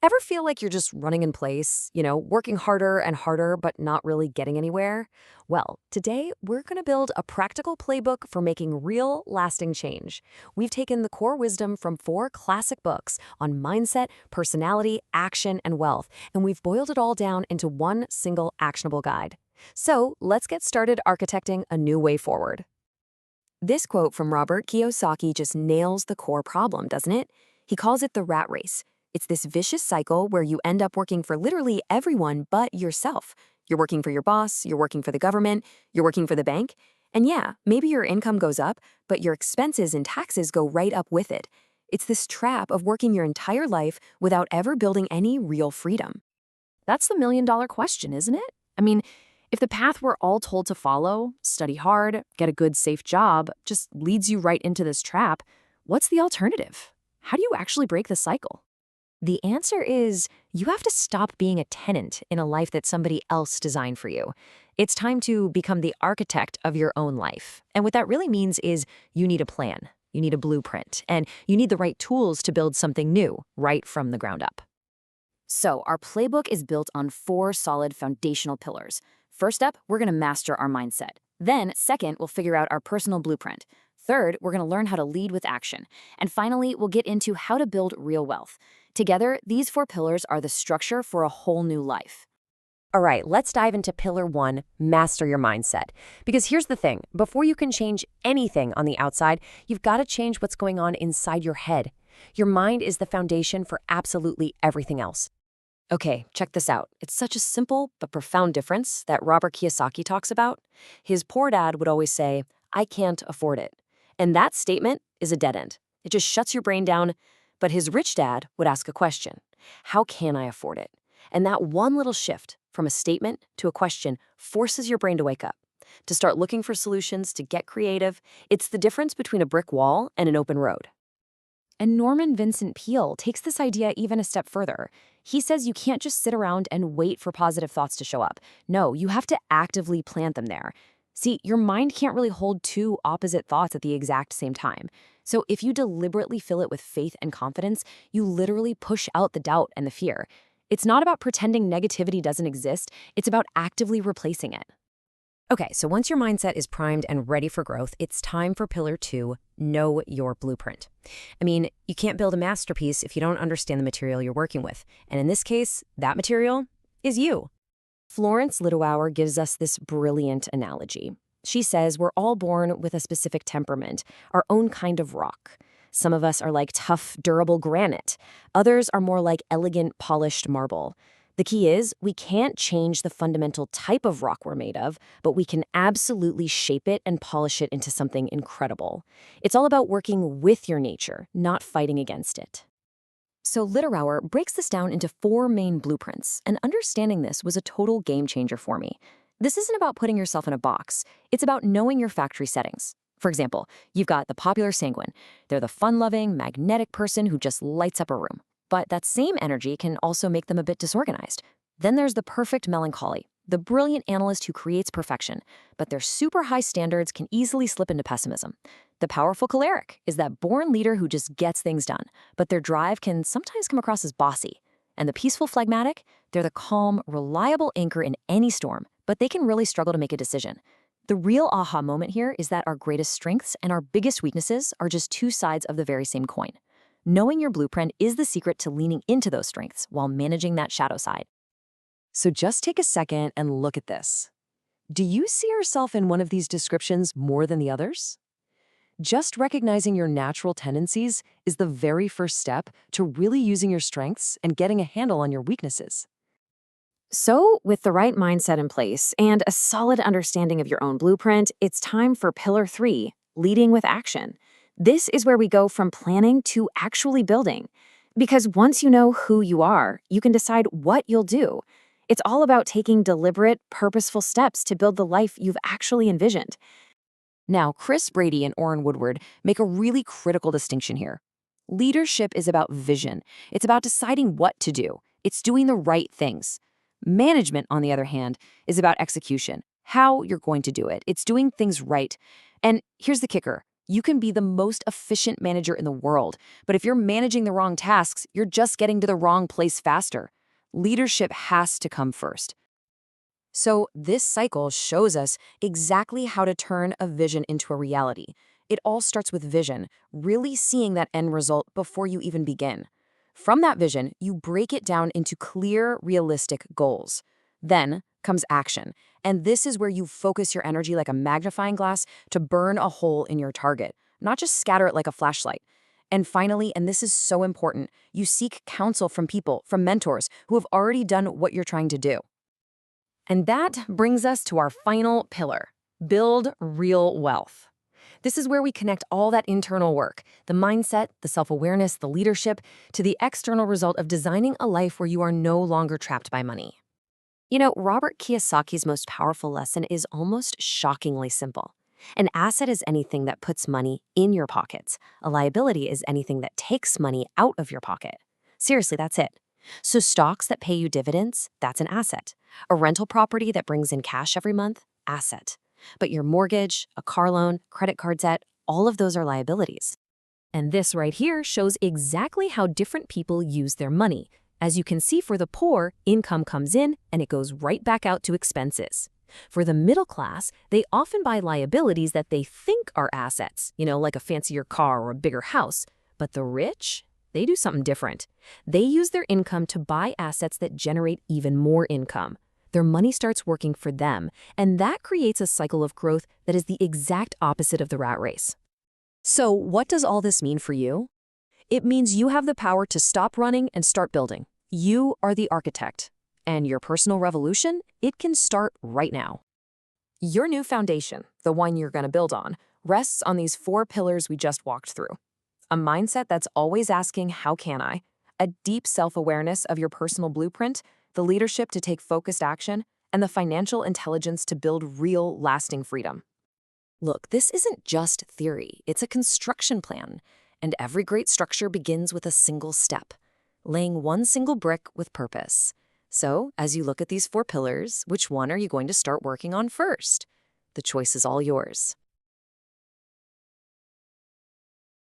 Ever feel like you're just running in place, working harder and harder, but not really getting anywhere? Well, today we're going to build a practical playbook for making real, lasting change. We've taken the core wisdom from 4 classic books on mindset, personality, action, and wealth, and we've boiled it all down into one single actionable guide. So let's get started architecting a new way forward. This quote from Robert Kiyosaki just nails the core problem, doesn't it? He calls it the rat race. It's this vicious cycle where you end up working for literally everyone but yourself. You're working for your boss, you're working for the government, you're working for the bank. And yeah, maybe your income goes up, but your expenses and taxes go right up with it. It's this trap of working your entire life without ever building any real freedom. That's the million-dollar question, isn't it? I mean, if the path we're all told to follow, study hard, get a good, safe job, just leads you right into this trap, what's the alternative? How do you actually break the cycle? The answer is you have to stop being a tenant in a life that somebody else designed for you. It's time to become the architect of your own life. And what that really means is you need a plan, you need a blueprint, and you need the right tools to build something new right from the ground up. So, our playbook is built on 4 solid foundational pillars. First up, we're going to master our mindset. Then, second, we'll figure out our personal blueprint. Third, we're going to learn how to lead with action. And finally, we'll get into how to build real wealth. Together, these 4 pillars are the structure for a whole new life. All right, let's dive into pillar 1, master your mindset. Because here's the thing, before you can change anything on the outside, you've got to change what's going on inside your head. Your mind is the foundation for absolutely everything else. Okay, check this out. It's such a simple but profound difference that Robert Kiyosaki talks about. His poor dad would always say, "I can't afford it." And that statement is a dead end. It just shuts your brain down. But his rich dad would ask a question: how can I afford it? And that one little shift from a statement to a question forces your brain to wake up, to start looking for solutions, to get creative. It's the difference between a brick wall and an open road. And Norman Vincent Peale takes this idea even a step further. He says you can't just sit around and wait for positive thoughts to show up. No, you have to actively plant them there. See, your mind can't really hold 2 opposite thoughts at the exact same time. So if you deliberately fill it with faith and confidence, you literally push out the doubt and the fear. It's not about pretending negativity doesn't exist, it's about actively replacing it. Okay, so once your mindset is primed and ready for growth, it's time for pillar 2, know your blueprint. I mean, you can't build a masterpiece if you don't understand the material you're working with. And in this case, that material is you. Florence Littauer gives us this brilliant analogy. She says we're all born with a specific temperament, our own kind of rock. Some of us are like tough, durable granite. Others are more like elegant, polished marble. The key is we can't change the fundamental type of rock we're made of, but we can absolutely shape it and polish it into something incredible. It's all about working with your nature, not fighting against it. So Littauer breaks this down into 4 main blueprints, and understanding this was a total game changer for me. This isn't about putting yourself in a box. It's about knowing your factory settings. For example, you've got the popular sanguine. They're the fun-loving, magnetic person who just lights up a room. But that same energy can also make them a bit disorganized. Then there's the perfect melancholy, the brilliant analyst who creates perfection, but their super high standards can easily slip into pessimism. The powerful choleric is that born leader who just gets things done, but their drive can sometimes come across as bossy. And the peaceful phlegmatic, they're the calm, reliable anchor in any storm, but they can really struggle to make a decision. The real aha moment here is that our greatest strengths and our biggest weaknesses are just 2 sides of the very same coin. Knowing your blueprint is the secret to leaning into those strengths while managing that shadow side. So just take a second and look at this. Do you see yourself in one of these descriptions more than the others? Just recognizing your natural tendencies is the very first step to really using your strengths and getting a handle on your weaknesses. So, with the right mindset in place and a solid understanding of your own blueprint, it's time for pillar 3, leading with action. This is where we go from planning to actually building. Because once you know who you are, you can decide what you'll do. It's all about taking deliberate, purposeful steps to build the life you've actually envisioned. Now, Chris Brady and Orrin Woodward make a really critical distinction here. Leadership is about vision. It's about deciding what to do. It's doing the right things. Management, on the other hand, is about execution, how you're going to do it. It's doing things right. And here's the kicker. You can be the most efficient manager in the world, but if you're managing the wrong tasks, you're just getting to the wrong place faster. Leadership has to come first. So, this cycle shows us exactly how to turn a vision into a reality. It all starts with vision, really seeing that end result before you even begin. From that vision, you break it down into clear, realistic goals. Then comes action, and this is where you focus your energy like a magnifying glass to burn a hole in your target, not just scatter it like a flashlight. And finally, and this is so important, you seek counsel from people, from mentors who have already done what you're trying to do. And that brings us to our final pillar: build real wealth. This is where we connect all that internal work, the mindset, the self-awareness, the leadership, to the external result of designing a life where you are no longer trapped by money. You know, Robert Kiyosaki's most powerful lesson is almost shockingly simple. An asset is anything that puts money in your pockets. A liability is anything that takes money out of your pocket. Seriously, that's it. So stocks that pay you dividends, that's an asset. A rental property that brings in cash every month, asset. But your mortgage, a car loan, credit card debt, all of those are liabilities. And this right here shows exactly how different people use their money. As you can see, for the poor, income comes in and it goes right back out to expenses. For the middle class, they often buy liabilities that they think are assets, like a fancier car or a bigger house. But the rich, they do something different. They use their income to buy assets that generate even more income. Their money starts working for them, and that creates a cycle of growth that is the exact opposite of the rat race. So, what does all this mean for you? It means you have the power to stop running and start building. You are the architect. And your personal revolution, it can start right now. Your new foundation, the one you're going to build on, rests on these 4 pillars we just walked through. A mindset that's always asking, how can I? A deep self-awareness of your personal blueprint, the leadership to take focused action, and the financial intelligence to build real, lasting freedom. Look, this isn't just theory, it's a construction plan. And every great structure begins with a single step, laying one single brick with purpose. So, as you look at these 4 pillars, which one are you going to start working on first? The choice is all yours.